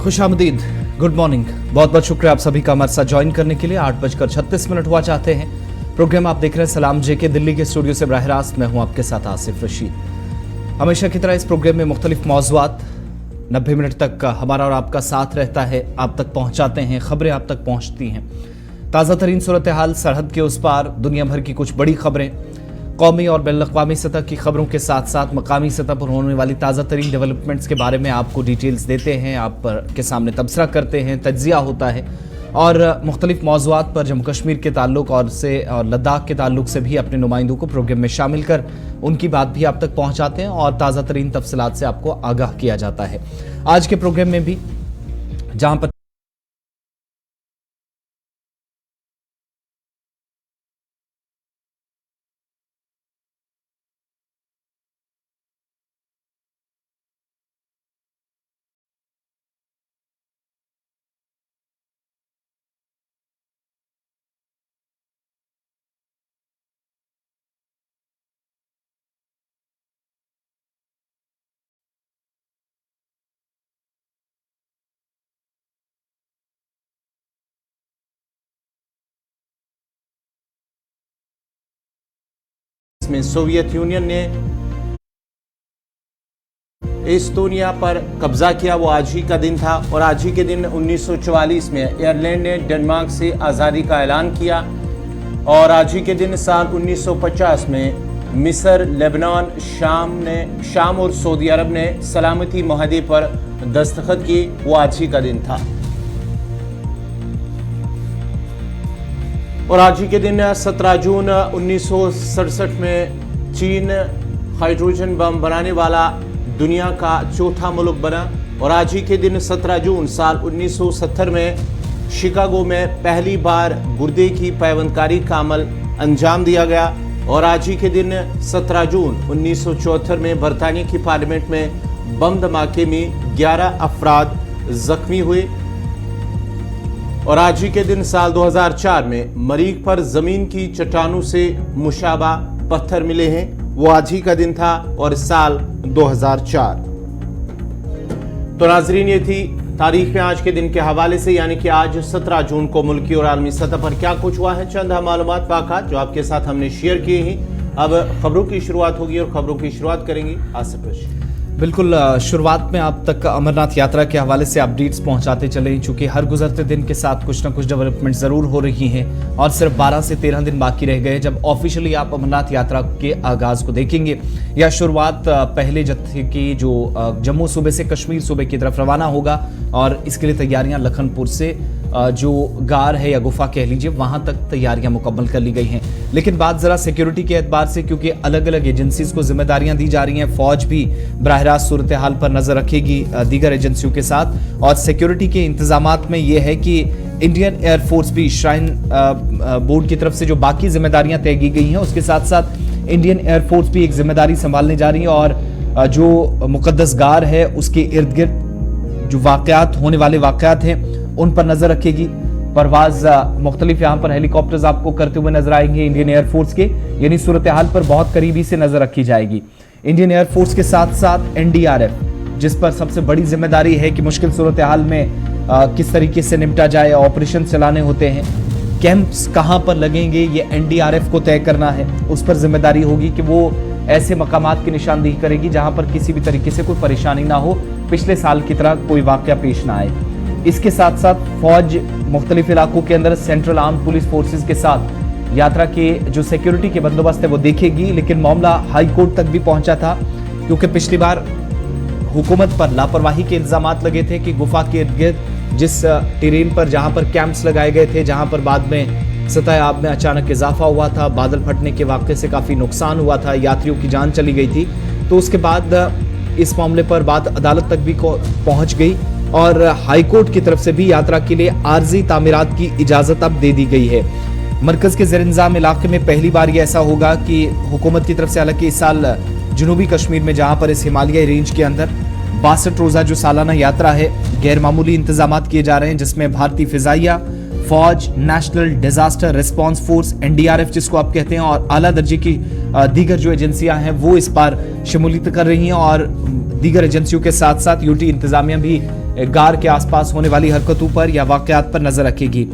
खुशामदीद, good morning. बहुत बहुत शुक्रिया आप सभी का हमारे साथ ज्वाइन करने के लिए। 8:36 हुआ चाहते हैं। प्रोग्राम आप देख रहे हैं सलाम जेके दिल्ली के स्टूडियो से बराह रास्त। मैं हूं आपके साथ आसिफ रशीद। हमेशा की तरह इस प्रोग्राम में मुख्तलिफ मौज़ूआत 90 मिनट तक हमारा और आपका साथ रहता है, आप तक पहुंचाते हैं, खबरें आप तक पहुंचती हैं। ताज़ा तरीन सूरत हाल, सरहद के उस पार, दुनिया भर की कुछ बड़ी खबरें, कौमी और बैनुल-अक़वामी सतह की खबरों के साथ साथ मकामी सतह पर होने वाली ताज़ा तरीन डेवलपमेंट्स के बारे में आपको डिटेल्स देते हैं, आप के सामने तबसरा करते हैं, तज्ज़िया होता है और मुख्तलिफ मौज़ूआत पर जम्मू कश्मीर के ताल्लुक और लद्दाख के ताल्लुक से भी अपने नुमाइंदों को प्रोग्राम में शामिल कर उनकी बात भी आप तक पहुँचाते हैं और ताज़ा तरीन तफसीलात से आपको आगाह किया जाता है। आज के प्रोग्राम में भी जहाँ पर में सोवियत यूनियन ने एस्टोनिया पर कब्जा किया, वो आज ही का दिन था। और आज ही के दिन 1944 में आयरलैंड ने डेनमार्क से आज़ादी का ऐलान किया। और आज ही के दिन साल 1950 में मिस्र, लेबनान, शाम और सऊदी अरब ने सलामती मुआहदे पर दस्तखत किए, वो आज ही का दिन था। और आज ही के दिन 17 जून 1967 में चीन हाइड्रोजन बम बनाने वाला दुनिया का चौथा मुल्क बना। और आज ही के दिन 17 जून साल 1970 में शिकागो में पहली बार गुर्दे की पैवंदकारी का अमल अंजाम दिया गया। और आज ही के दिन 17 जून 1974 में बरतानिया की पार्लियामेंट में बम धमाके में 11 अफराद जख्मी हुए। और आज ही के दिन साल 2004 में मरीख पर जमीन की चट्टानों से मुशाबा पत्थर मिले हैं, वो आज ही का दिन था और साल 2004। तो नाजरीन, ये थी तारीख में आज के दिन के हवाले से, यानी कि आज 17 जून को मुल्की और आलमी सतह पर क्या कुछ हुआ है। चंद मालूमात वाक़ात जो आपके साथ हमने शेयर किए हैं। अब खबरों की शुरुआत होगी और खबरों की शुरुआत करेंगी आसिफ रशीद। बिल्कुल, शुरुआत में आप तक अमरनाथ यात्रा के हवाले से अपडेट्स पहुंचाते चले, चूँकि हर गुजरते दिन के साथ कुछ ना कुछ डेवलपमेंट ज़रूर हो रही हैं और सिर्फ 12 से 13 दिन बाकी रह गए जब ऑफिशियली आप अमरनाथ यात्रा के आगाज़ को देखेंगे। या शुरुआत पहले जत्थे की जो जम्मू सूबे से कश्मीर सूबे की तरफ रवाना होगा और इसके लिए तैयारियां लखनपुर से जो गार है या गुफा कह लीजिए, वहां तक तैयारियां मुकम्मल कर ली गई हैं। लेकिन बात ज़रा सिक्योरिटी के एतबार से, क्योंकि अलग अलग एजेंसीज को जिम्मेदारियां दी जा रही हैं। फौज भी बराह रास्त सूरत हाल पर नज़र रखेगी दीगर एजेंसियों के साथ। और सिक्योरिटी के इंतजामात में यह है कि इंडियन एयरफोर्स भी श्राइन बोर्ड की तरफ से जो बाकी जिम्मेदारियां तय की गई हैं, उसके साथ साथ इंडियन एयरफोर्स भी एक जिम्मेदारी संभालने जा रही है। और जो मुकद्दस गार है उसके इर्द गिर्द जो वाक़यात होने वाले वाक़यात हैं उन पर नजर रखेगी। परवाज मुख्तलिफ यहाँ पर हेलीकॉप्टर्स आपको करते हुए नजर आएंगे इंडियन एयरफोर्स के, यानी सूरत हाल पर बहुत करीबी से नजर रखी जाएगी। इंडियन एयरफोर्स के साथ साथ एनडीआरएफ, जिस पर सबसे बड़ी जिम्मेदारी है कि मुश्किल सूरत हाल में किस तरीके से निपटा जाए, ऑपरेशन चलाने होते हैं, कैंप्स कहाँ पर लगेंगे, ये एनडीआरएफ को तय करना है। उस पर जिम्मेदारी होगी कि वो ऐसे मकामात की निशानदेही करेगी जहाँ पर किसी भी तरीके से कोई परेशानी ना हो, पिछले साल की तरह कोई वाकया पेश ना आए। इसके साथ साथ फौज मुख्तलिफ इलाकों के अंदर सेंट्रल आर्म पुलिस फोर्सेस के साथ यात्रा के जो सिक्योरिटी के बंदोबस्त है वो देखेगी। लेकिन मामला हाई कोर्ट तक भी पहुंचा था, क्योंकि पिछली बार हुकूमत पर लापरवाही के इल्जामात लगे थे कि गुफा के इर्द गिर्द जिस टेरेन पर जहां पर कैंप्स लगाए गए थे, जहां पर बाद में सतह आब में अचानक इजाफा हुआ था, बादल फटने के वाक़े से काफ़ी नुकसान हुआ था, यात्रियों की जान चली गई थी। तो उसके बाद इस मामले पर बात अदालत तक भी पहुंच गई और हाई कोर्ट की तरफ से भी यात्रा के लिए आर्जी तामीरात की इजाज़त अब दे दी गई है। मरकज़ के ज़ेर-इंतज़ाम इलाके में पहली बार ये ऐसा होगा कि हुकूमत की तरफ से, हालांकि इस साल जनूबी कश्मीर में जहां पर इस हिमालयी रेंज के अंदर 62 रोज़ा जो सालाना यात्रा है, गैर मामूली इंतजामात किए जा रहे हैं, जिसमें भारतीय फिजाइया, फौज, national disaster response force, NDRF जिसको आप कहते हैं, और आला दर्जे की दीगर जो एजेंसियां हैं वो इस बार शमूलियत कर रही हैं। और दीगर एजेंसियों के साथ साथ यूटी इंतजामिया भी गार के आसपास होने वाली हरकतों पर या वाकयात पर नजर रखेगी।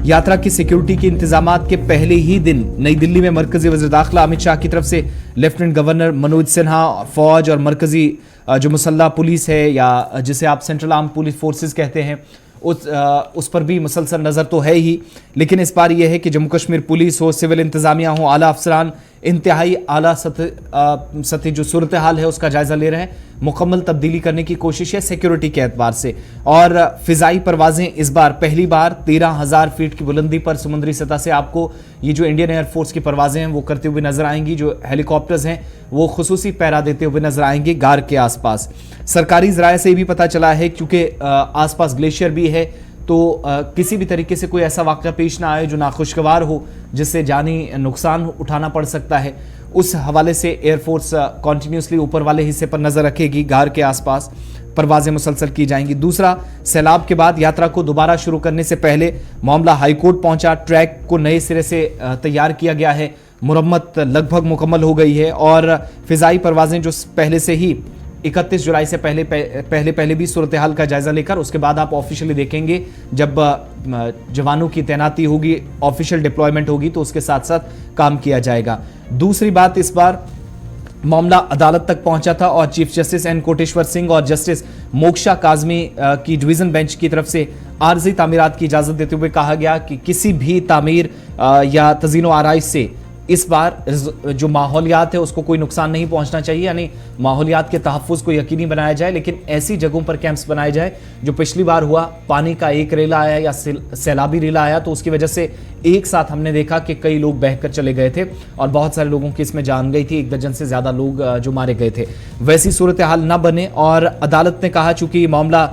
यात्रा की सिक्योरिटी के इंतजामात के पहले ही दिन नई दिल्ली में मरकजी वज़ीर दाखिला अमित शाह की तरफ से लेफ्टिनेंट गवर्नर मनोज सिन्हा, फौज और मरकजी जो मुसल्ह पुलिस है या जिसे आप सेंट्रल आर्म पुलिस फोर्सेस कहते हैं उस पर भी मुसलसल नज़र तो है ही, लेकिन इस बार यह है कि जम्मू कश्मीर पुलिस हो, सिविल इंतज़ामिया हो, आला अफसरान इंतहाई आला सतह जो सूरत हाल है उसका जायज़ा ले रहे हैं। मुकम्मल तब्दीली करने की कोशिश है सिक्योरिटी के एतबार से। और फ़िज़ाई परवाज़ें इस बार पहली बार 13,000 फीट की बुलंदी पर समुद्री सतह से आपको ये जो इंडियन एयरफोर्स की परवाज़ें हैं वो करते हुए नजर आएंगी। जो हेलीकॉप्टर्स हैं वो खुसूसी पैरा देते हुए नजर आएंगे गार के आसपास। सरकारी ज़राए से भी पता चला है क्योंकि आसपास ग्लेशियर भी है तो किसी भी तरीके से कोई ऐसा वाक़या पेश ना आए जो नाखुशगवार हो, जिससे जानी नुकसान उठाना पड़ सकता है। उस हवाले से एयरफोर्स कॉन्टीन्यूसली ऊपर वाले हिस्से पर नज़र रखेगी। गार के आसपास परवाज़ें मुसलसल की जाएंगी। दूसरा, सैलाब के बाद यात्रा को दोबारा शुरू करने से पहले मामला हाईकोर्ट पहुंचा। ट्रैक को नए सिरे से तैयार किया गया है, मुरम्मत लगभग मुकम्मल हो गई है और फ़िज़ाई परवाज़ें जो पहले से ही 31 जुलाई से पहले भी सूरत हाल का जायजा लेकर उसके बाद आप ऑफिशियली देखेंगे जब जवानों की तैनाती होगी, ऑफिशियल डिप्लॉयमेंट होगी तो उसके साथ साथ काम किया जाएगा। दूसरी बात, इस बार मामला अदालत तक पहुंचा था और chief justice N Koteshwar Singh और जस्टिस मोक्षा काजमी की डिवीजन बेंच की तरफ से आर्जी तामीरात की इजाजत देते हुए कहा गया कि किसी भी तामीर या तज़ीनो आराइश से इस बार जो माहौलियात है उसको कोई नुकसान नहीं पहुंचना चाहिए, यानी माहौलियात के तहफ़्फ़ुज़ को यकीनी बनाया जाए। लेकिन ऐसी जगहों पर कैंप्स बनाए जाए जो पिछली बार हुआ, पानी का एक रेला आया या सैलाबी रेला आया तो उसकी वजह से एक साथ हमने देखा कि कई लोग बहकर चले गए थे और बहुत सारे लोगों की इसमें जान गई थी, 1 दर्जन से ज़्यादा लोग जो मारे गए थे। वैसी सूरत हाल न बने और अदालत ने कहा चूँकि ये मामला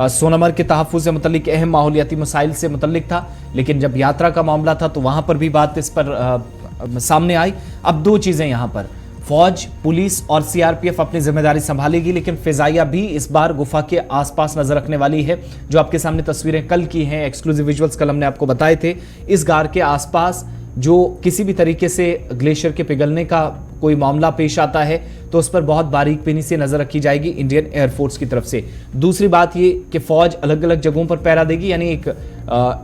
सोनमर के तहफ़्फ़ुज़ से मुतल्लिक अहम माहौलियाती मसाइल से मुतल्लिक था, लेकिन जब यात्रा का मामला था तो वहाँ पर भी बात इस पर सामने आई। अब 2 चीज़ें यहाँ पर, फौज, पुलिस और सीआरपीएफ अपनी जिम्मेदारी संभालेगी, लेकिन फिजाइया भी इस बार गुफा के आसपास नजर रखने वाली है। जो आपके सामने तस्वीरें कल की हैं, एक्सक्लूसिव विजुअल्स कल हमने आपको बताए थे, इस गार के आसपास जो किसी भी तरीके से ग्लेशियर के पिघलने का कोई मामला पेश आता है तो उस पर बहुत बारीक बीनी से नजर रखी जाएगी इंडियन एयरफोर्स की तरफ से। दूसरी बात ये कि फौज अलग अलग जगहों पर पहरा देगी, यानी एक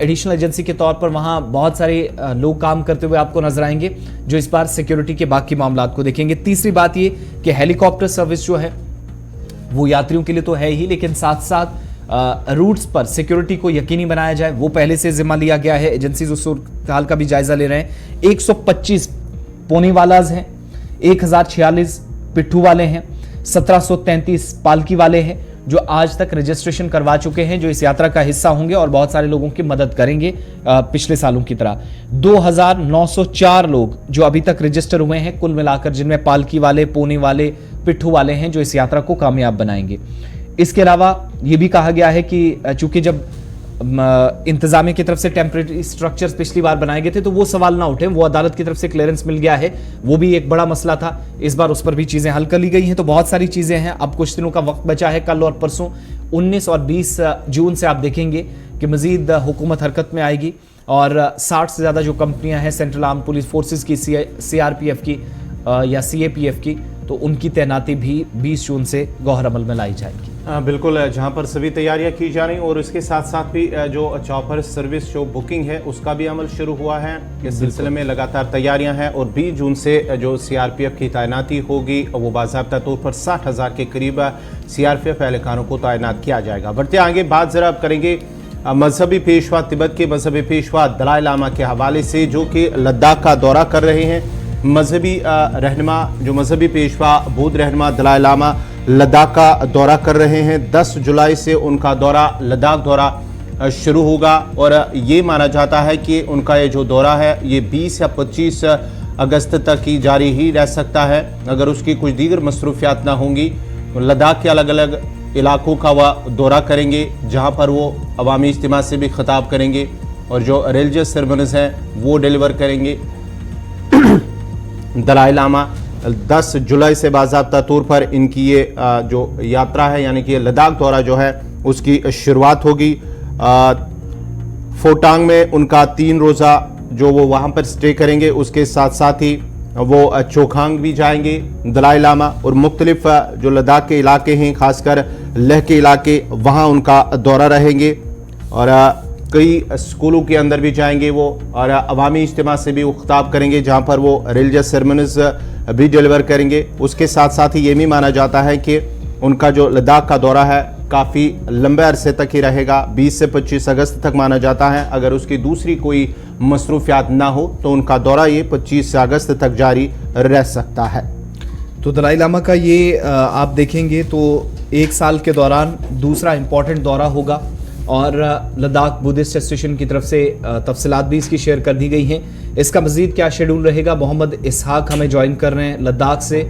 एडिशनल एजेंसी के तौर पर वहां बहुत सारे लोग काम करते हुए आपको नजर आएंगे जो इस बार सिक्योरिटी के बाकी मामलात को देखेंगे। तीसरी बात ये कि हेलीकॉप्टर सर्विस जो है वो यात्रियों के लिए तो है ही, लेकिन साथ साथ रूट्स पर सिक्योरिटी को यकीनी बनाया जाए, वो पहले से जिम्मा लिया गया है। एजेंसी जो सूरत हाल का भी जायजा ले रहे हैं। 125 पोनीवालाज हैं, 1046 पिट्ठू वाले हैं, 1733 पालकी वाले हैं जो आज तक रजिस्ट्रेशन करवा चुके हैं, जो इस यात्रा का हिस्सा होंगे और बहुत सारे लोगों की मदद करेंगे पिछले सालों की तरह। 2904 लोग जो अभी तक रजिस्टर हुए हैं कुल मिलाकर, जिनमें पालकी वाले, पोनी वाले, पिट्ठू वाले हैं, जो इस यात्रा को कामयाब बनाएंगे। इसके अलावा ये भी कहा गया है कि चूंकि जब इंतजामिया की तरफ से टेम्परेरी स्ट्रक्चर्स पिछली बार बनाए गए थे तो वो सवाल ना उठे, वो अदालत की तरफ से क्लियरेंस मिल गया है, वो भी एक बड़ा मसला था। इस बार उस पर भी चीज़ें हल कर ली गई हैं। तो बहुत सारी चीज़ें हैं, अब कुछ दिनों का वक्त बचा है। कल और परसों 19 और 20 जून से आप देखेंगे कि मज़ीद हुकूमत हरकत में आएगी और 60 से ज़्यादा जो कंपनियाँ हैं सेंट्रल आर्म पुलिस फोर्सेस की, CRPF की या CAPF की, तो उनकी तैनाती भी 20 जून से गौहर अमल में लाई जाएगी। बिल्कुल, जहां पर सभी तैयारियां की जा रही और इसके साथ साथ भी जो चॉपर सर्विस जो बुकिंग है उसका भी अमल शुरू हुआ है। इस सिलसिले में लगातार तैयारियां हैं और 20 जून से जो CRPF की तैनाती होगी वो बाज़ाब्ता तौर पर 60,000 के करीब CRPF एहलकारों को तैनात किया जाएगा। बढ़ते आगे बात ज़रा करेंगे मजहबी पेशवा, तिब्बत के मजहबी पेशवा दलाई लामा के हवाले से, जो कि लद्दाख का दौरा कर रहे हैं। मजहबी रहनुमा, जो मजहबी पेशवा बौद्ध रहनुमा दलाई लामा लद्दाख का दौरा कर रहे हैं। 10 जुलाई से उनका दौरा, लद्दाख दौरा शुरू होगा और ये माना जाता है कि उनका ये जो दौरा है ये 20 या 25 अगस्त तक ही जारी ही रह सकता है, अगर उसकी कुछ दीगर मसरूफियात ना होंगी। लद्दाख के अलग अलग इलाकों का वह दौरा करेंगे, जहाँ पर वो अवामी इज्तिमा से भी खिताब करेंगे और जो रिलीजियस सेरेमनीज़ हैं वो डिलीवर करेंगे। दलाई लामा 10 जुलाई से बाज़ाब्ता तौर पर इनकी ये जो यात्रा है, यानी कि लद्दाख दौरा जो है उसकी शुरुआत होगी। फोटांग में उनका 3 रोज़ा जो वो वहाँ पर स्टे करेंगे, उसके साथ साथ ही वो चोखांग भी जाएंगे दलाई लामा और मुख्तलिफ जो लद्दाख के इलाके हैं, खासकर लेह के इलाके, वहाँ उनका दौरा रहेंगे और कई स्कूलों के अंदर भी जाएंगे वो और अवामी इज्तिमा से भी वो खिताब करेंगे जहाँ पर वो रिलीजियस सेरेमनीज भी डिलीवर करेंगे। उसके साथ साथ ही ये भी माना जाता है कि उनका जो लद्दाख का दौरा है काफ़ी लंबे अरसे तक ही रहेगा, 20 से 25 अगस्त तक माना जाता है। अगर उसकी दूसरी कोई मसरूफियात ना हो तो उनका दौरा ये 25 अगस्त तक जारी रह सकता है। तो दलाई लामा का ये आप देखेंगे तो एक साल के दौरान दूसरा इम्पॉर्टेंट दौरा होगा और लद्दाख बुद्धिस्ट एसोसिएशन की तरफ से तफसीलात भी इसकी शेयर कर दी गई हैं। इसका मज़ीद क्या शेड्यूल रहेगा, मोहम्मद इसहाक हमें ज्वाइन कर रहे हैं लद्दाख से।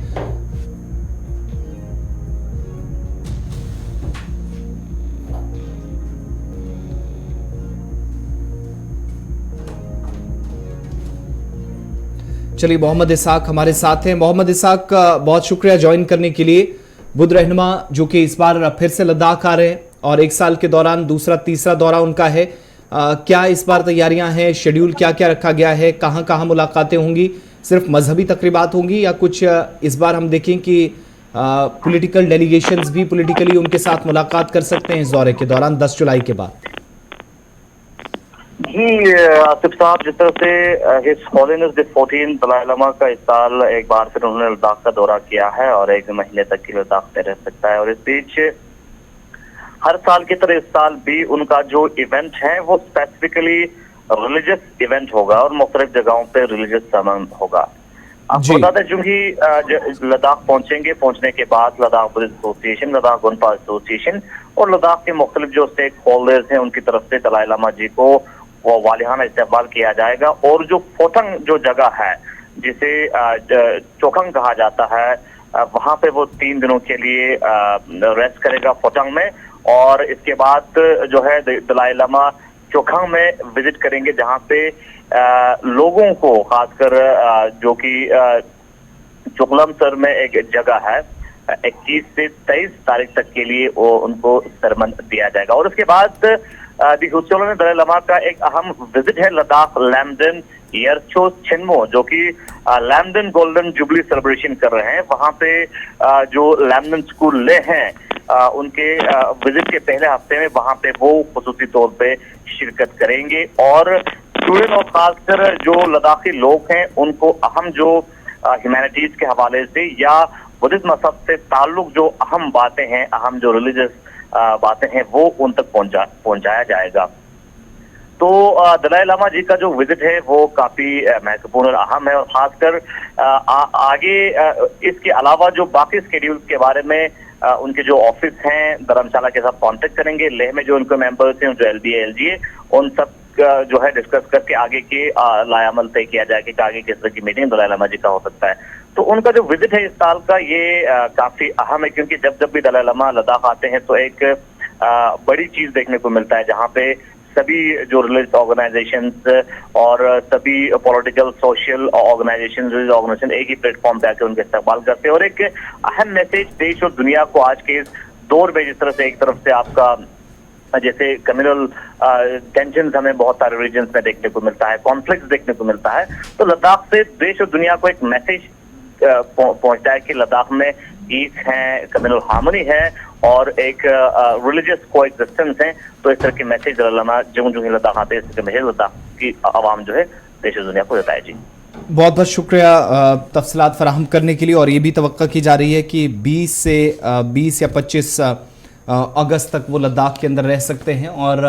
चलिए मोहम्मद इसहाक हमारे साथ हैं। मोहम्मद इसहाक का बहुत शुक्रिया ज्वाइन करने के लिए। बुद्ध रहनुमा जो कि इस बार फिर से लद्दाख आ रहे हैं और एक साल के दौरान दूसरा तीसरा दौरा उनका है, क्या इस बार तैयारियां हैं, शेड्यूल क्या क्या रखा गया है, कहां कहां मुलाकातें होंगी, सिर्फ मजहबी तकरीबात होंगी या कुछ इस बार हम देखें कि पॉलिटिकल डेलीगेशंस भी पॉलिटिकली उनके साथ मुलाकात कर सकते हैं इस दौरे के दौरान 10 जुलाई के बाद? जी आसिफ साहब, जिस तरह से his holiness the 14 Dalai Lama का इस साल एक बार फिर उन्होंने लद्दाख का दौरा किया है और 1 महीने तक की लद्दाख में रह सकता है और इस बीच हर साल की तरह इस साल भी उनका जो इवेंट है वो स्पेसिफिकली रिलीजियस इवेंट होगा और मुख्तलिफ जगहों पे रिलीजियस समन होगा। आपको बता दें, चूंकि लद्दाख पहुंचेंगे, पहुंचने के बाद Ladakh Buddhist association, Ladakh Gonpa association और लद्दाख के मुख्तलिफ जो स्टेक होल्डर्स हैं उनकी तरफ से दलाई लामा जी को वो वालिहाना इस्तकबाल किया जाएगा और जो फोटंग जो जगह है जिसे चोखंग कहा जाता है, वहां पे वो 3 दिनों के लिए रेस्ट करेगा फोटंग में और इसके बाद जो है दलाई लामा चोखंग में विजिट करेंगे जहां पे लोगों को खासकर जो कि चुकलमसर में एक जगह है 21 से 23 तारीख तक के लिए वो उनको सरमन दिया जाएगा और उसके बाद ने दलाई लामा का एक अहम विजिट है लद्दाख लैमडन यरचो छिन्मो, जो कि लैमडन गोल्डन जुबली सेलिब्रेशन कर रहे हैं। वहां पे जो लैमडन स्कूल ले हैं उनके विजिट के पहले हफ्ते में वहां पे वो खुसूसी तौर पे शिरकत करेंगे और स्टूडेंट और खासकर जो लद्दाखी लोग हैं उनको अहम जो ह्यूमैनिटीज के हवाले से या बुद्धिस्ट मजहब से ताल्लुक जो अहम बातें हैं, अहम जो रिलीजियस बातें हैं वो उन तक पहुंचाया जाएगा। तो दलाई लामा जी का जो विजिट है वो काफी महत्वपूर्ण और अहम है और खासकर आगे इसके अलावा जो बाकी स्केड्यूल के बारे में उनके जो ऑफिस हैं धर्मशाला के साथ कांटेक्ट करेंगे, लेह में जो उनके मेंबर्स हैं जो LDA LGA उन सब जो है डिस्कस करके आगे के लायामल तय किया जाएगा कि आगे किस तरह की मीटिंग दलाई लामा जी का हो सकता है। तो उनका जो विजिट है इस साल का ये काफी अहम है क्योंकि जब जब भी दलाई लामा लद्दाख आते हैं तो एक बड़ी चीज देखने को मिलता है जहाँ पे सभी जो रिलीजियस ऑर्गेनाइजेशंस और सभी पॉलिटिकल सोशल ऑर्गेनाइजेशन एक ही प्लेटफॉर्म पे आकर उनका इस्तेमाल करते हैं और एक अहम मैसेज देश और दुनिया को आज के इस दौर में जिस तरह से एक तरफ से आपका जैसे कम्युनल टेंशन हमें बहुत सारे रीजन्स में देखने को मिलता है, कॉन्फ्लिक्ट देखने को मिलता है, तो लद्दाख से देश और दुनिया को एक मैसेज पहुंचता है कि लद्दाख में पीस है, कम्युनल हार्मनी है और एक रिलीजियस कोएग्जिस्टेंस है। तो इस तरह के मैसेज जो ही लद्दाख आते हैं इस तरह के मैसेज लद्दाख की आवाम जो है देश और दुनिया को देता है। जी बहुत बहुत शुक्रिया तफसीलात फराहम करने के लिए। और ये भी तवक्का की जा रही है कि 20 या 25 अगस्त तक वो लद्दाख के अंदर रह सकते हैं और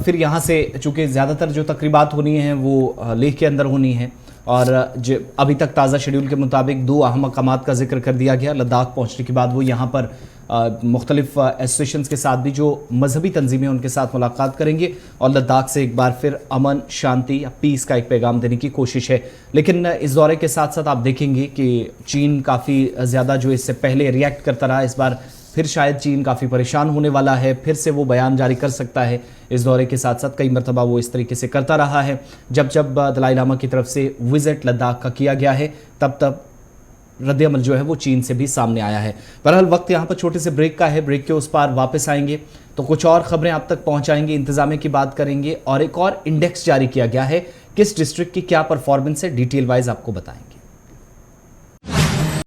फिर यहाँ से चूँकि ज़्यादातर जो तकरीबात होनी हैं वो लेह के अंदर होनी हैं और अभी तक ताज़ा शेड्यूल के मुताबिक 2 अहम मकामात का जिक्र कर दिया गया। लद्दाख पहुँचने के बाद वो यहाँ पर मुख्तलिफ एसोसिएशंस के साथ भी जो मजहबी तंजीमें उनके साथ मुलाकात करेंगे और लद्दाख से एक बार फिर अमन शांति या पीस का एक पैगाम देने की कोशिश है। लेकिन इस दौरे के साथ साथ आप देखेंगे कि चीन काफ़ी ज़्यादा जो इससे पहले रिएक्ट करता रहा, इस बार फिर शायद चीन काफ़ी परेशान होने वाला है, फिर से वो बयान जारी कर सकता है। इस दौरे के साथ साथ कई मरतबा वो इस तरीके से करता रहा है। जब जब दलाई लामा की तरफ से विजिट लद्दाख का किया गया है तब तब रद्द-ए-अमल जो है वो चीन से भी सामने आया है। बहरहाल वक्त यहाँ पर छोटे से ब्रेक का है, ब्रेक के उस पार वापस आएंगे तो कुछ और खबरें आप तक पहुँचाएंगे, इंतजामिया की बात करेंगे और एक और इंडेक्स जारी किया गया है, किस डिस्ट्रिक्ट की क्या परफॉर्मेंस है डिटेल वाइज आपको बताएंगे।